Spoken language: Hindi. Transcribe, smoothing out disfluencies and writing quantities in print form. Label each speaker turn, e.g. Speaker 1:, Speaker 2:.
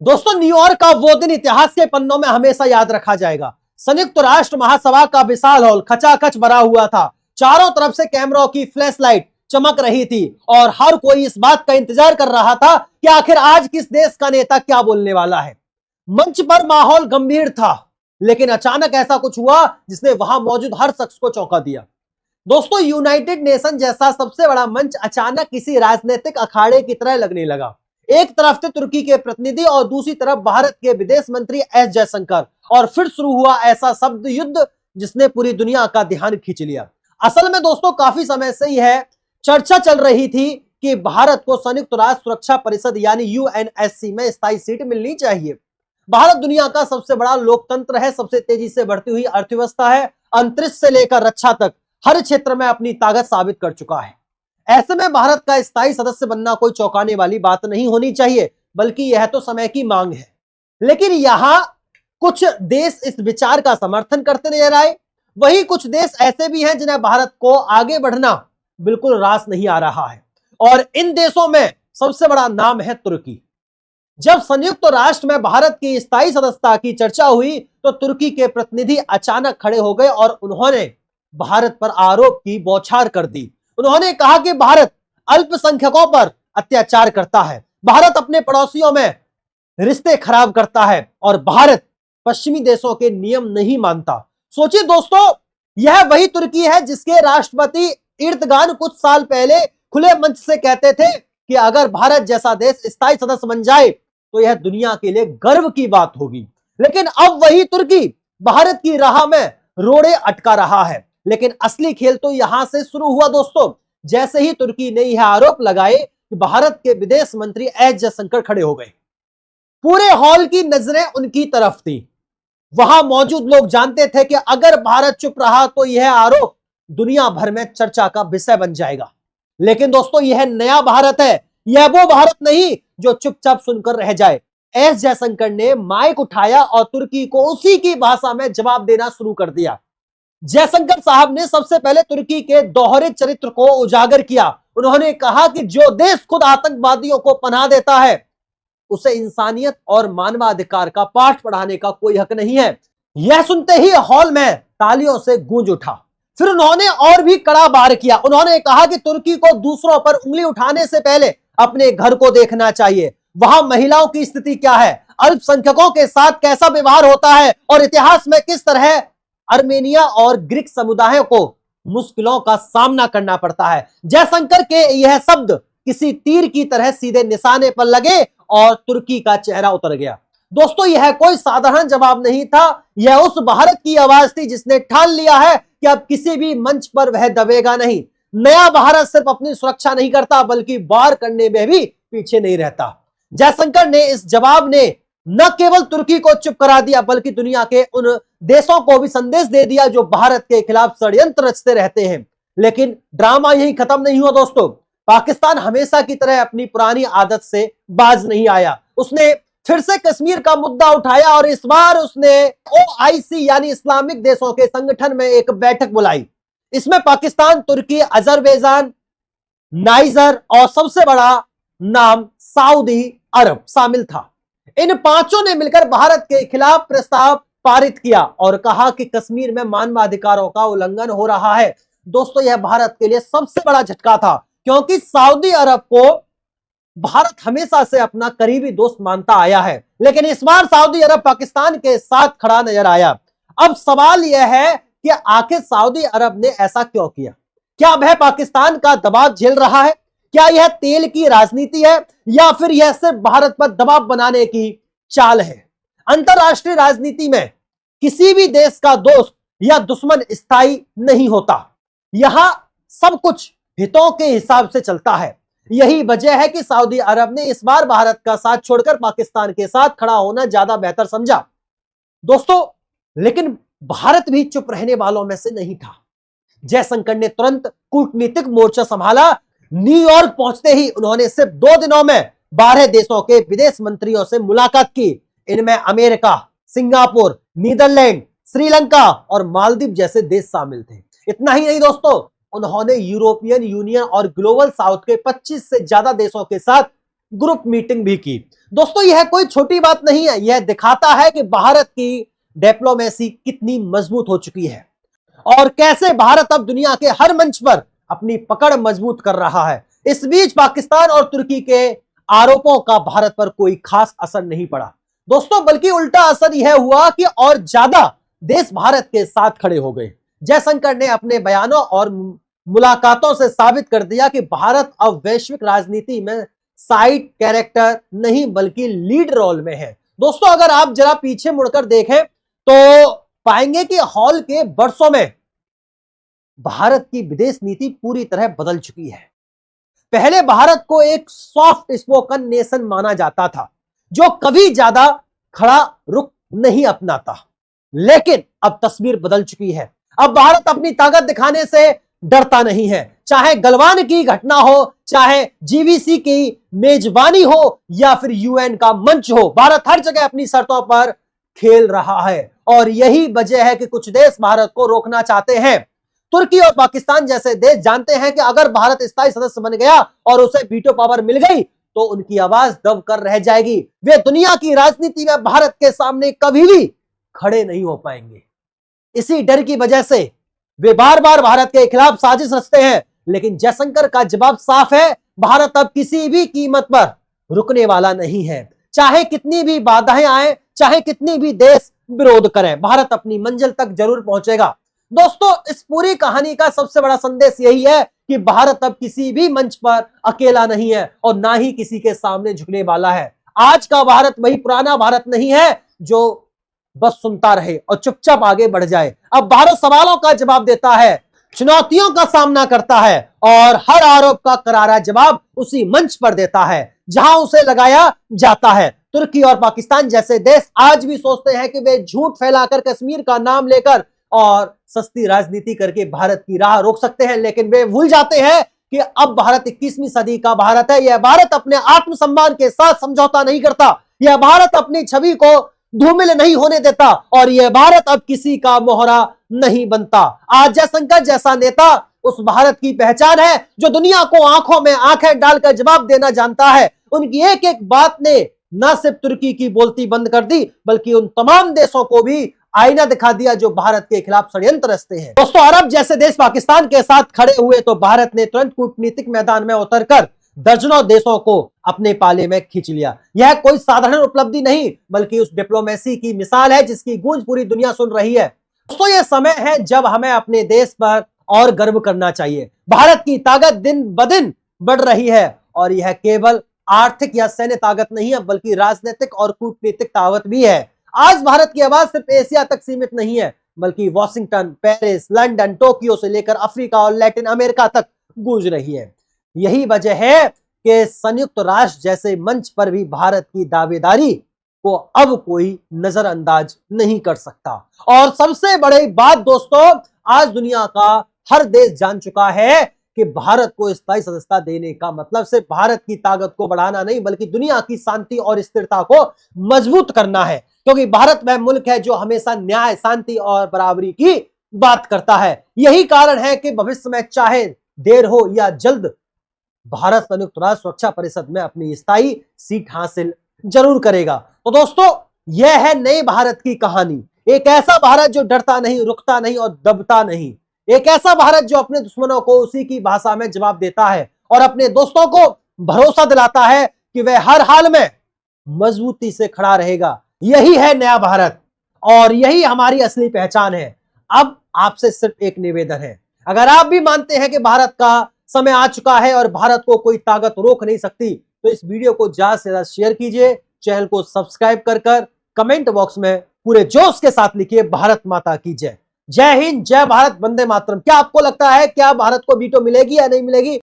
Speaker 1: दोस्तों, न्यूयॉर्क का वो दिन इतिहास के पन्नों में हमेशा याद रखा जाएगा। संयुक्त राष्ट्र महासभा का विशाल हॉल खचाखच भरा हुआ था। चारों तरफ से कैमरों की फ्लैश लाइट चमक रही थी और हर कोई इस बात का इंतजार कर रहा था कि आखिर आज किस देश का नेता क्या बोलने वाला है। मंच पर माहौल गंभीर था, लेकिन अचानक ऐसा कुछ हुआ जिसने वहां मौजूद हर शख्स को चौंका दिया। दोस्तों, यूनाइटेड नेशन जैसा सबसे बड़ा मंच अचानक किसी राजनीतिक अखाड़े की तरह लगने लगा। एक तरफ थे तुर्की के प्रतिनिधि और दूसरी तरफ भारत के विदेश मंत्री एस जयशंकर, और फिर शुरू हुआ ऐसा शब्द युद्ध जिसने पूरी दुनिया का ध्यान खींच लिया। असल में दोस्तों, काफी समय से यह चर्चा चल रही थी कि भारत को संयुक्त राष्ट्र सुरक्षा परिषद यानी यूएनएससी में स्थायी सीट मिलनी चाहिए। भारत दुनिया का सबसे बड़ा लोकतंत्र है, सबसे तेजी से बढ़ती हुई अर्थव्यवस्था है, अंतरिक्ष से लेकर रक्षा तक हर क्षेत्र में अपनी ताकत साबित कर चुका है। ऐसे में भारत का स्थायी सदस्य बनना कोई चौंकाने वाली बात नहीं होनी चाहिए, बल्कि यह तो समय की मांग है। लेकिन यहां कुछ देश इस विचार का समर्थन करते नजर आए, वहीं कुछ देश ऐसे भी हैं जिन्हें भारत को आगे बढ़ना बिल्कुल रास नहीं आ रहा है, और इन देशों में सबसे बड़ा नाम है तुर्की। जब संयुक्त राष्ट्र में भारत की स्थायी सदस्यता की चर्चा हुई तो तुर्की के प्रतिनिधि अचानक खड़े हो गए और उन्होंने भारत पर आरोप की बौछार कर दी। उन्होंने कहा कि भारत अल्पसंख्यकों पर अत्याचार करता है, भारत अपने पड़ोसियों में रिश्ते खराब करता है और भारत पश्चिमी देशों के नियम नहीं मानता। सोचिए दोस्तों, यह वही तुर्की है जिसके राष्ट्रपति एर्दोगान कुछ साल पहले खुले मंच से कहते थे कि अगर भारत जैसा देश स्थायी सदस्य बन जाए तो यह दुनिया के लिए गर्व की बात होगी। लेकिन अब वही तुर्की भारत की राह में रोड़े अटका रहा है। लेकिन असली खेल तो यहां से शुरू हुआ दोस्तों, जैसे ही तुर्की ने यह आरोप लगाए कि भारत के विदेश मंत्री एस जयशंकर खड़े हो गए। पूरे हॉल की नजरें उनकी तरफ थी। वहां मौजूद लोग जानते थे कि अगर भारत चुप रहा तो यह आरोप दुनिया भर में चर्चा का विषय बन जाएगा। लेकिन दोस्तों, यह नया भारत है, यह वो भारत नहीं जो चुपचाप सुनकर रह जाए। एस जयशंकर ने माइक उठाया और तुर्की को उसी की भाषा में जवाब देना शुरू कर दिया। जयशंकर साहब ने सबसे पहले तुर्की के दोहरे चरित्र को उजागर किया। उन्होंने कहा कि जो देश खुद आतंकवादियों को पनाह देता है उसे इंसानियत और मानवाधिकार का पाठ पढ़ाने का कोई हक नहीं है। यह सुनते ही हॉल में तालियों से गूंज उठा। फिर उन्होंने और भी कड़ा वार किया। उन्होंने कहा कि तुर्की को दूसरों पर उंगली उठाने से पहले अपने घर को देखना चाहिए। वहां महिलाओं की स्थिति क्या है, अल्पसंख्यकों के साथ कैसा व्यवहार होता है और इतिहास में किस तरह अर्मेनिया और ग्रीक समुदायों को मुश्किलों का सामना करना पड़ता है। जयशंकर के यह शब्द किसी तीर की तरह सीधे निशाने पर लगे और तुर्की का चेहरा उतर गया। दोस्तों, यह कोई साधारण जवाब नहीं था, यह उस भारत की आवाज थी जिसने ठान लिया है कि अब किसी भी मंच पर वह दबेगा नहीं। नया भारत सिर्फ अपनी सुरक्षा नहीं करता बल्कि वार करने में भी पीछे नहीं रहता। जयशंकर ने इस जवाब ने न केवल तुर्की को चुप करा दिया बल्कि दुनिया के उन देशों को भी संदेश दे दिया जो भारत के खिलाफ षड्यंत्र रचते रहते हैं। लेकिन ड्रामा यही खत्म नहीं हुआ दोस्तों। पाकिस्तान हमेशा की तरह अपनी पुरानी आदत से बाज नहीं आया। उसने फिर से कश्मीर का मुद्दा उठाया और इस बार उसने ओआईसी यानी इस्लामिक देशों के संगठन में एक बैठक बुलाई। इसमें पाकिस्तान, तुर्की, अजरबैजान, नाइजर और सबसे बड़ा नाम सऊदी अरब शामिल था। इन पांचों ने मिलकर भारत के खिलाफ प्रस्ताव पारित किया और कहा कि कश्मीर में मानवाधिकारों का उल्लंघन हो रहा है। दोस्तों, यह भारत के लिए सबसे बड़ा झटका था क्योंकि सऊदी अरब को भारत हमेशा से अपना करीबी दोस्त मानता आया है, लेकिन इस बार सऊदी अरब पाकिस्तान के साथ खड़ा नजर आया। अब सवाल यह है कि आखिर सऊदी अरब ने ऐसा क्यों किया? क्या वह पाकिस्तान का दबाव झेल रहा है? क्या यह तेल की राजनीति है या फिर यह सिर्फ भारत पर दबाव बनाने की चाल है? अंतरराष्ट्रीय राजनीति में किसी भी देश का दोस्त या दुश्मन स्थायी नहीं होता। यहां सब कुछ हितों के हिसाब से चलता है। यही वजह है कि सऊदी अरब ने इस बार भारत का साथ छोड़कर पाकिस्तान के साथ खड़ा होना ज्यादा बेहतर समझा। दोस्तों, लेकिन भारत भी चुप रहने वालों में से नहीं था। जयशंकर ने तुरंत कूटनीतिक मोर्चा संभाला। न्यूयॉर्क पहुंचते ही उन्होंने सिर्फ 2 दिनों में 12 देशों के विदेश मंत्रियों से मुलाकात की। इनमें अमेरिका, सिंगापुर, नीदरलैंड, श्रीलंका और मालदीव जैसे देश शामिल थे। इतना ही नहीं दोस्तों, उन्होंने यूरोपियन यूनियन और ग्लोबल साउथ के 25 से ज्यादा देशों के साथ ग्रुप मीटिंग भी की। दोस्तों यह कोई छोटी बात नहीं है, यह दिखाता है कि भारत की डिप्लोमेसी कितनी मजबूत हो चुकी है और कैसे भारत अब दुनिया के हर मंच पर अपनी पकड़ मजबूत कर रहा है। इस बीच पाकिस्तान और तुर्की के आरोपों का भारत पर कोई खास असर नहीं पड़ा दोस्तों, बल्कि उल्टा असर यह हुआ कि और ज्यादा देश भारत के साथ खड़े हो गए। जयशंकर ने अपने बयानों और मुलाकातों से साबित कर दिया कि भारत अब वैश्विक राजनीति में साइड कैरेक्टर नहीं बल्कि लीड रोल में है। दोस्तों अगर आप जरा पीछे मुड़कर देखें तो पाएंगे कि हाल के वर्षों में भारत की विदेश नीति पूरी तरह बदल चुकी है। पहले भारत को एक सॉफ्ट स्पोकन नेशन माना जाता था जो कभी ज्यादा खड़ा रुख नहीं अपनाता, लेकिन अब तस्वीर बदल चुकी है। अब भारत अपनी ताकत दिखाने से डरता नहीं है, चाहे गलवान की घटना हो, चाहे जीवीसी की मेजबानी हो या फिर यूएन का मंच हो, भारत हर जगह अपनी शर्तों पर खेल रहा है। और यही वजह है कि कुछ देश भारत को रोकना चाहते हैं। तुर्की और पाकिस्तान जैसे देश जानते हैं कि अगर भारत स्थायी सदस्य बन गया और उसे वीटो पावर मिल गई तो उनकी आवाज दब कर रह जाएगी। वे दुनिया की राजनीति में भारत के सामने कभी भी खड़े नहीं हो पाएंगे। इसी डर की वजह से वे बार बार भारत के खिलाफ साजिश रचते हैं, लेकिन जयशंकर का जवाब साफ है, भारत अब किसी भी कीमत पर रुकने वाला नहीं है। चाहे कितनी भी बाधाएं आए, चाहे कितनी भी देश विरोध करें, भारत अपनी मंजिल तक जरूर पहुंचेगा। दोस्तों इस पूरी कहानी का सबसे बड़ा संदेश यही है कि भारत अब किसी भी मंच पर अकेला नहीं है और ना ही किसी के सामने झुकने वाला है। आज का भारत वही पुराना भारत नहीं है जो बस सुनता रहे और चुपचाप आगे बढ़ जाए। अब भारत सवालों का जवाब देता है, चुनौतियों का सामना करता है और हर आरोप का करारा जवाब उसी मंच पर देता है जहां उसे लगाया जाता है। तुर्की और पाकिस्तान जैसे देश आज भी सोचते हैं कि वे झूठ फैलाकर कश्मीर का नाम लेकर और सस्ती राजनीति करके भारत की राह रोक सकते हैं, लेकिन वे भूल जाते हैं कि अब भारत 21वीं सदी का भारत है। यह भारत अपने आत्मसम्मान के साथ समझौता नहीं करता, यह भारत अपनी छवि को धूमिल नहीं होने देता और यह भारत अब किसी का मोहरा नहीं बनता। आज जयशंकर जैसा नेता उस भारत की पहचान है जो दुनिया को आंखों में आंखें डालकर जवाब देना जानता है। उनकी एक एक बात ने न सिर्फ तुर्की की बोलती बंद कर दी बल्कि उन तमाम देशों को भी आईना दिखा दिया जो भारत के खिलाफ षड्यंत्र रचते हैं। दोस्तों अरब जैसे देश पाकिस्तान के साथ खड़े हुए तो भारत ने तुरंत कूटनीतिक मैदान में उतरकर दर्जनों देशों को अपने पाले में खींच लिया। यह कोई साधारण उपलब्धि नहीं बल्कि उस डिप्लोमेसी की मिसाल है जिसकी गूंज पूरी दुनिया सुन रही है। दोस्तों यह समय है जब हमें अपने देश पर और गर्व करना चाहिए। भारत की ताकत दिन ब दिन बढ़ रही है और यह केवल आर्थिक या सैन्य ताकत नहीं है बल्कि राजनीतिक और कूटनीतिक ताकत भी है। आज भारत की आवाज सिर्फ एशिया तक सीमित नहीं है बल्कि वॉशिंगटन, पेरिस, लंदन, टोक्यो से लेकर अफ्रीका और लैटिन अमेरिका तक गूंज रही है। यही वजह है कि संयुक्त राष्ट्र जैसे मंच पर भी भारत की दावेदारी को अब कोई नजरअंदाज नहीं कर सकता। और सबसे बड़ी बात दोस्तों, आज दुनिया का हर देश जान चुका है कि भारत को स्थायी सदस्यता देने का मतलब सिर्फ भारत की ताकत को बढ़ाना नहीं बल्कि दुनिया की शांति और स्थिरता को मजबूत करना है, क्योंकि भारत वह मुल्क है जो हमेशा न्याय, शांति और बराबरी की बात करता है। यही कारण है कि भविष्य में चाहे देर हो या जल्द भारत संयुक्त राष्ट्र सुरक्षा परिषद में अपनी स्थायी सीट हासिल जरूर करेगा। तो दोस्तों यह है नए भारत की कहानी, एक ऐसा भारत जो डरता नहीं, रुकता नहीं और दबता नहीं, एक ऐसा भारत जो अपने दुश्मनों को उसी की भाषा में जवाब देता है और अपने दोस्तों को भरोसा दिलाता है कि वह हर हाल में मजबूती से खड़ा रहेगा। यही है नया भारत और यही हमारी असली पहचान है। अब आपसे सिर्फ एक निवेदन है, अगर आप भी मानते हैं कि भारत का समय आ चुका है और भारत को कोई ताकत रोक नहीं सकती तो इस वीडियो को ज्यादा से ज्यादा शेयर कीजिए, चैनल को सब्सक्राइब कर कमेंट बॉक्स में पूरे जोश के साथ लिखिए भारत माता की जय। जय हिंद, जय भारत, वंदे मातरम। क्या आपको लगता है क्या भारत को वीटो मिलेगी या नहीं मिलेगी?